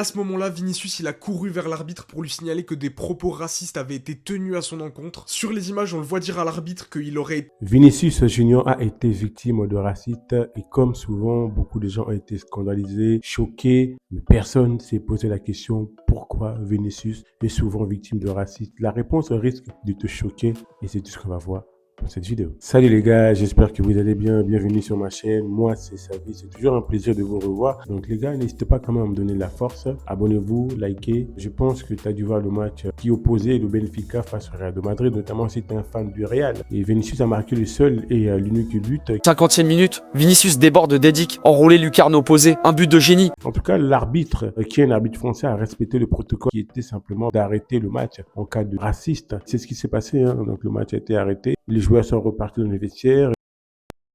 À ce moment-là, Vinicius il a couru vers l'arbitre pour lui signaler que des propos racistes avaient été tenus à son encontre. Sur les images, on le voit dire à l'arbitre qu'il aurait... Vinicius Junior a été victime de racisme et comme souvent, beaucoup de gens ont été scandalisés, choqués, mais personne ne s'est posé la question pourquoi Vinicius est souvent victime de racisme. La réponse risque de te choquer et c'est tout ce qu'on va voir dans cette vidéo. Salut les gars, j'espère que vous allez bien. Bienvenue sur ma chaîne. Moi, c'est Savi. C'est toujours un plaisir de vous revoir. Donc les gars, n'hésitez pas quand même à me donner de la force. Abonnez-vous, likez. Je pense que tu as dû voir le match qui opposait le Benfica face au Real de Madrid, notamment si tu es un fan du Real. Et Vinicius a marqué le seul et l'unique but. 50e minute, Vinicius déborde Dedic, enroulé lucarne opposée, un but de génie. En tout cas, l'arbitre, qui est un arbitre français, a respecté le protocole qui était simplement d'arrêter le match en cas de raciste. C'est ce qui s'est passé. Donc le match a été arrêté. Les joueurs sont repartis dans les vestiaires.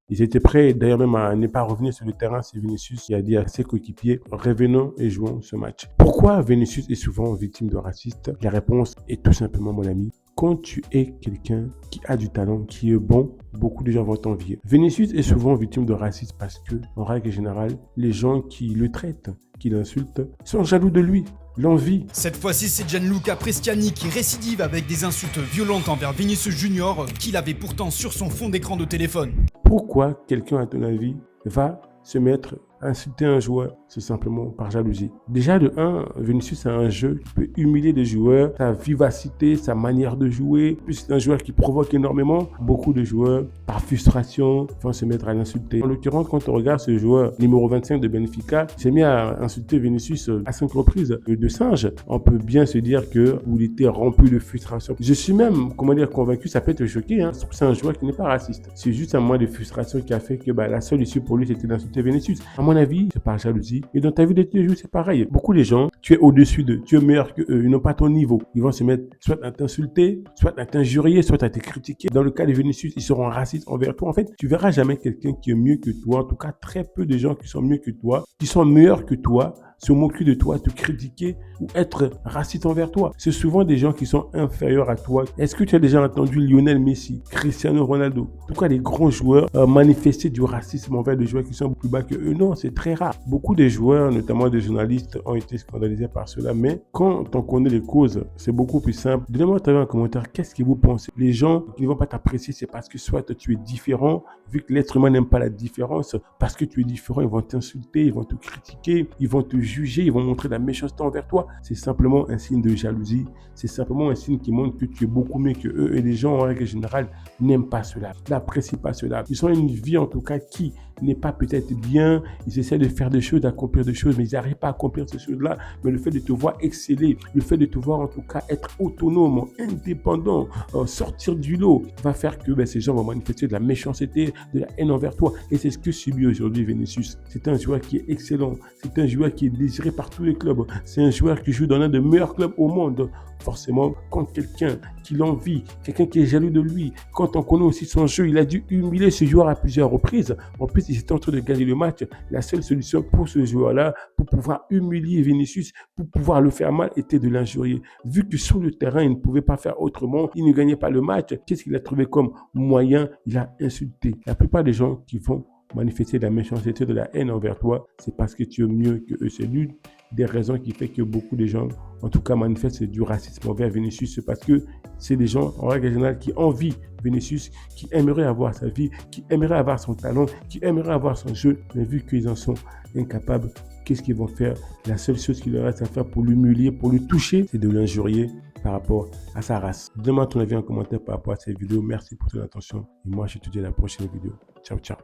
Ils étaient prêts d'ailleurs même à ne pas revenir sur le terrain. C'est Vinicius qui a dit à ses coéquipiers « Revenons et jouons ce match ». Pourquoi Vinicius est souvent victime de racistes? La réponse est tout simplement, mon ami, quand tu es quelqu'un qui a du talent, qui est bon, beaucoup de gens vont t'envier. Vinicius est souvent victime de racisme parce que, en règle générale, les gens qui le traitent, qui l'insultent, sont jaloux de lui. L'envie. Cette fois-ci, c'est Gianluca Prestiani qui récidive avec des insultes violentes envers Vinicius Junior, qu'il avait pourtant sur son fond d'écran de téléphone. Pourquoi quelqu'un, à ton avis, va se mettre à insulter un joueur? C'est simplement par jalousie. Déjà, de 1, Vinicius a un jeu qui peut humilier des joueurs, sa vivacité, sa manière de jouer. Puis c'est un joueur qui provoque énormément. Beaucoup de joueurs, par frustration, vont se mettre à l'insulter. En l'occurrence, quand on regarde ce joueur numéro 25 de Benfica, il s'est mis à insulter Vinicius à 5 reprises de singe. On peut bien se dire qu'il était rempli de frustration. Je suis même, convaincu, ça peut te choquer. C'est un joueur qui n'est pas raciste. C'est juste un moment de frustration qui a fait que la seule issue pour lui, c'était d'insulter Vinicius. À mon avis, c'est par jalousie. Et dans ta vie de tous les jours, c'est pareil. Beaucoup de gens, tu es au-dessus d'eux, tu es meilleur qu'eux, ils n'ont pas ton niveau. Ils vont se mettre soit à t'insulter, soit à t'injurier, soit à te critiquer. Dans le cas de Vinicius, ils seront racistes envers toi. En fait, tu verras jamais quelqu'un qui est mieux que toi. En tout cas, très peu de gens qui sont mieux que toi, qui sont meilleurs que toi, se moquer de toi, te critiquer ou être raciste envers toi. C'est souvent des gens qui sont inférieurs à toi. Est-ce que tu as déjà entendu Lionel Messi, Cristiano Ronaldo, en tout cas les grands joueurs manifester du racisme envers des joueurs qui sont plus bas que eux? Non, c'est très rare. Beaucoup de joueurs, notamment des journalistes, ont été scandalisés par cela, mais quand on connaît les causes, c'est beaucoup plus simple. Donnez-moi un commentaire, qu'est-ce que vous pensez? Les gens qui ne vont pas t'apprécier, c'est parce que soit tu es différent, vu que l'être humain n'aime pas la différence, parce que tu es différent, ils vont t'insulter, ils vont te critiquer, ils vont te juger, ils vont montrer de la méchanceté envers toi. C'est simplement un signe de jalousie. C'est simplement un signe qui montre que tu es beaucoup mieux que eux. Et les gens, en règle générale, n'aiment pas cela, n'apprécient pas cela. Ils ont une vie, en tout cas, qui n'est pas peut-être bien. Ils essaient de faire des choses, d'accomplir des choses, mais ils n'arrivent pas à accomplir ces choses-là. Mais le fait de te voir exceller, le fait de te voir, en tout cas, être autonome, indépendant, sortir du lot, va faire que ces gens vont manifester de la méchanceté, de la haine envers toi. Et c'est ce que subit aujourd'hui Vinicius. C'est un joueur qui est excellent. C'est un joueur qui est désiré par tous les clubs. C'est un joueur qui joue dans l'un des meilleurs clubs au monde. Forcément, quand quelqu'un qui l'envie, quelqu'un qui est jaloux de lui, quand on connaît aussi son jeu, il a dû humilier ce joueur à plusieurs reprises. En plus, il était en train de gagner le match. La seule solution pour ce joueur-là, pour pouvoir humilier Vinicius, pour pouvoir le faire mal, était de l'injurier. Vu que sur le terrain, il ne pouvait pas faire autrement, il ne gagnait pas le match, qu'est-ce qu'il a trouvé comme moyen? Il a insulté. La plupart des gens qui vont manifester de la méchanceté, de la haine envers toi, c'est parce que tu es mieux que eux. C'est l'une des raisons qui fait que beaucoup de gens, en tout cas, manifestent du racisme envers Vinicius. C'est parce que c'est des gens, en règle générale, qui envient Vinicius, qui aimeraient avoir sa vie, qui aimeraient avoir son talent, qui aimeraient avoir son jeu. Mais vu qu'ils en sont incapables, qu'est-ce qu'ils vont faire? La seule chose qu'il leur reste à faire pour l'humilier, pour le toucher, c'est de l'injurier par rapport à sa race. Donne-moi ton avis en commentaire par rapport à cette vidéo. Merci pour ton attention. Et moi, je te dis à la prochaine vidéo. Ciao, ciao.